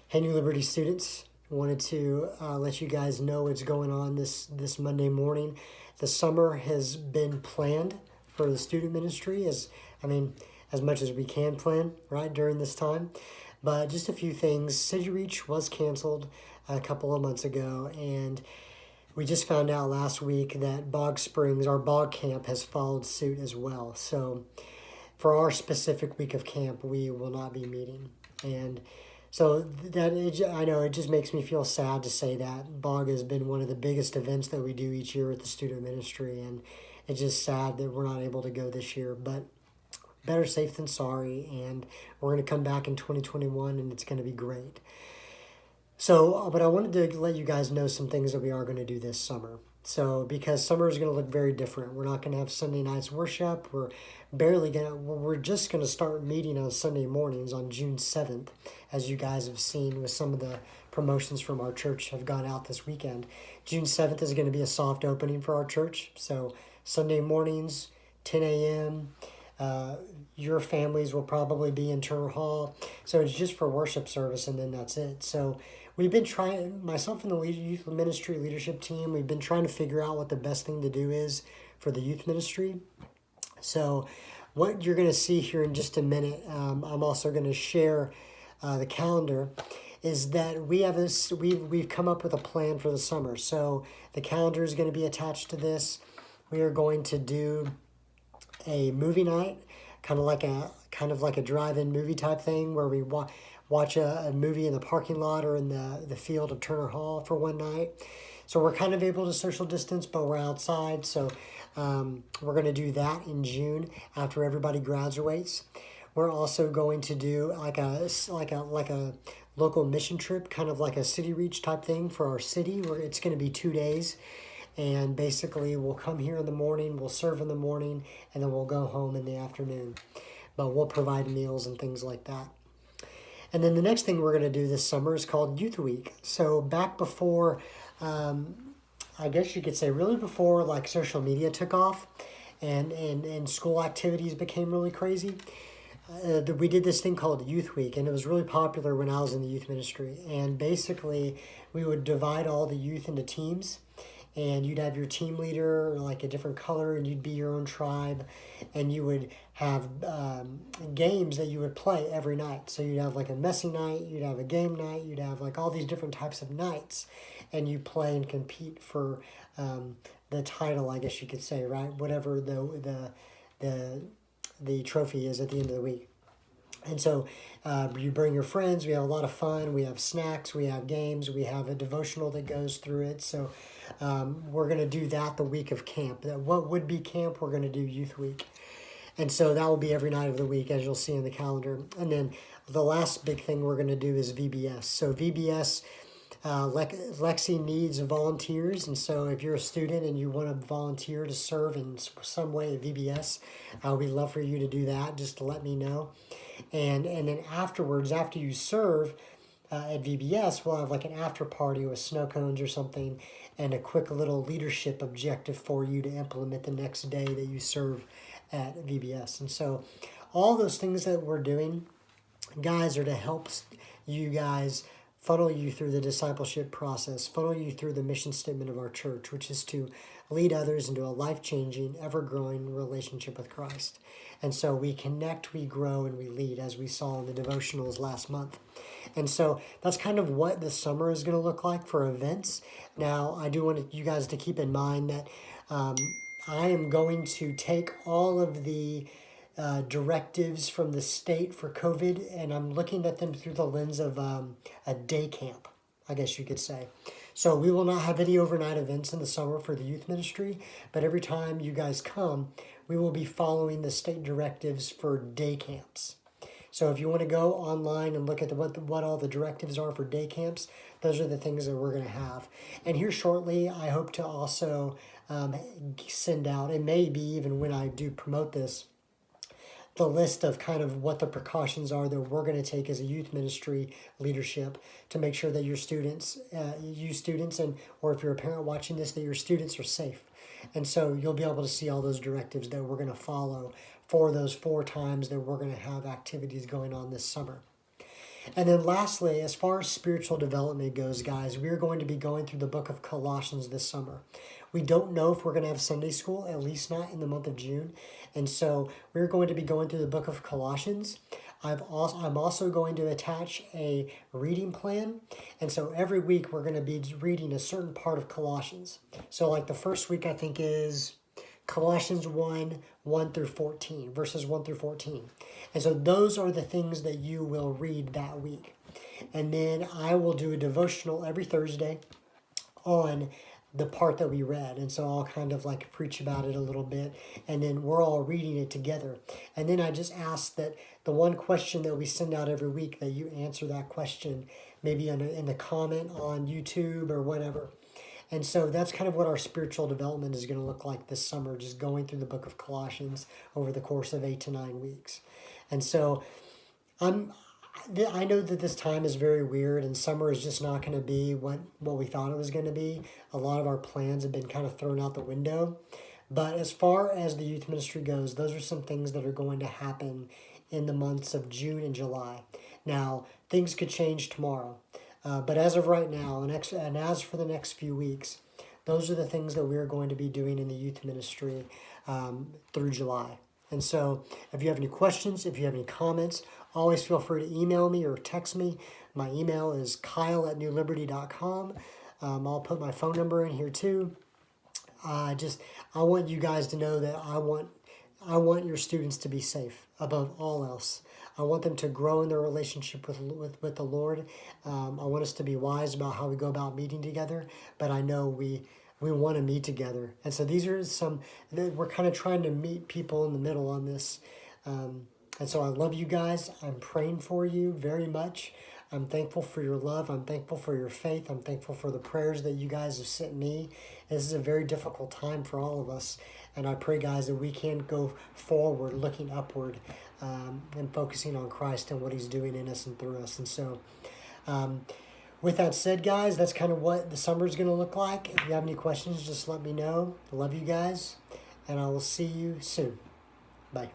Hey, New Liberty students, wanted to let you guys know what's going on this Monday morning. The summer has been planned for the student ministry as much as we can plan, right, during this time. But just a few things. City Reach was canceled a couple of months ago, and we just found out last week that Bog Springs, our Bog Camp, has followed suit as well. So for our specific week of camp, we will not be meeting. And so I know it just makes me feel sad to say that Bog has been one of the biggest events that we do each year with the student ministry, and it's just sad that we're not able to go this year. But better safe than sorry, and we're going to come back in 2021, and it's going to be great. So, but I wanted to let you guys know some things that we are going to do this summer. So, because summer is going to look very different. We're not going to have Sunday nights worship. We're just going to start meeting on Sunday mornings on June 7th, as you guys have seen with some of the promotions from our church have gone out this weekend. June 7th is going to be a soft opening for our church. So, Sunday mornings, 10 a.m., your families will probably be in Turner Hall. So it's just for worship service, and then that's it. So we've been trying, myself and the youth ministry leadership team, we've been trying to figure out what the best thing to do is for the youth ministry. So what you're going to see here in just a minute, I'm also going to share the calendar, is that we've come up with a plan for the summer. So the calendar is going to be attached to this. We are going to do a movie night, kind of like a drive-in movie type thing, where we watch a movie in the parking lot or in the field of Turner Hall for one night. So we're kind of able to social distance, but we're outside. So we're going to do that in June after everybody graduates. We're also going to do like a local mission trip, kind of like a City Reach type thing for our city, where it's going to be 2 days. And basically, we'll come here in the morning, we'll serve in the morning, and then we'll go home in the afternoon. But we'll provide meals and things like that. And then the next thing we're going to do this summer is called Youth Week. So back before, I guess you could say really before like social media took off and school activities became really crazy, we did this thing called Youth Week, and it was really popular when I was in the youth ministry. And basically, we would divide all the youth into teams, and you'd have your team leader like a different color, and you'd be your own tribe, and you would have games that you would play every night. So you'd have like a messy night, you'd have a game night, you'd have like all these different types of nights, and you play and compete for the title, I guess you could say, right? Whatever the trophy is at the end of the week. And so you bring your friends, we have a lot of fun, we have snacks, we have games, we have a devotional that goes through it. So we're going to do that the week of camp. What would be camp, we're going to do Youth Week. And so that will be every night of the week, as you'll see in the calendar. And then the last big thing we're going to do is VBS. So VBS, Lexi needs volunteers, and so if you're a student and you want to volunteer to serve in some way at VBS, we'd love for you to do that, just to let me know. And then afterwards, after you serve at VBS, we'll have like an after party with snow cones or something, and a quick little leadership objective for you to implement the next day that you serve at VBS. And so all those things that we're doing, guys, are to help you guys funnel you through the discipleship process, funnel you through the mission statement of our church, which is to lead others into a life-changing, ever-growing relationship with Christ. And so we connect, we grow, and we lead, as we saw in the devotionals last month. And so that's kind of what the summer is going to look like for events. Now, I do want you guys to keep in mind that I am going to take all of the directives from the state for COVID, and I'm looking at them through the lens of a day camp, I guess you could say. So we will not have any overnight events in the summer for the youth ministry, but every time you guys come, we will be following the state directives for day camps. So if you want to go online and look at what all the directives are for day camps, those are the things that we're going to have. And here shortly, I hope to also send out, and maybe even when I do promote this, the list of kind of what the precautions are that we're going to take as a youth ministry leadership to make sure that your students, and or if you're a parent watching this, that your students are safe. And so you'll be able to see all those directives that we're going to follow for those 4 times that we're going to have activities going on this summer. And then lastly, as far as spiritual development goes, guys, we're going to be going through the book of Colossians this summer. We don't know if we're going to have Sunday school, at least not in the month of June. And so we're going to be going through the book of Colossians. I'm also going to attach a reading plan. And so every week we're going to be reading a certain part of Colossians. So like the first week I think is Colossians 1 through 14, verses 1 through 14. And so those are the things that you will read that week. And then I will do a devotional every Thursday on the part that we read. And so I'll kind of like preach about it a little bit, and then we're all reading it together. And then I just ask that the one question that we send out every week, that you answer that question maybe in the comment on YouTube or whatever. And so that's kind of what our spiritual development is going to look like this summer, just going through the book of Colossians over the course of 8 to 9 weeks. And so I know that this time is very weird, and summer is just not going to be what we thought it was going to be. A lot of our plans have been kind of thrown out the window. But as far as the youth ministry goes, those are some things that are going to happen in the months of June and July. Now, things could change tomorrow. But as of right now, and as for the next few weeks, those are the things that we're going to be doing in the youth ministry through July. And so if you have any questions, if you have any comments, always feel free to email me or text me. My email is kyle@newliberty.com. I'll put my phone number in here too. I want you guys to know that I want your students to be safe above all else. I want them to grow in their relationship with the Lord. I want us to be wise about how we go about meeting together, but I know we want to meet together. And so these are we're kind of trying to meet people in the middle on this. And so I love you guys. I'm praying for you very much. I'm thankful for your love. I'm thankful for your faith. I'm thankful for the prayers that you guys have sent me. This is a very difficult time for all of us. And I pray, guys, that we can go forward, looking upward, and focusing on Christ and what he's doing in us and through us. And so with that said, guys, that's kind of what the summer is going to look like. If you have any questions, just let me know. I love you guys, and I will see you soon. Bye.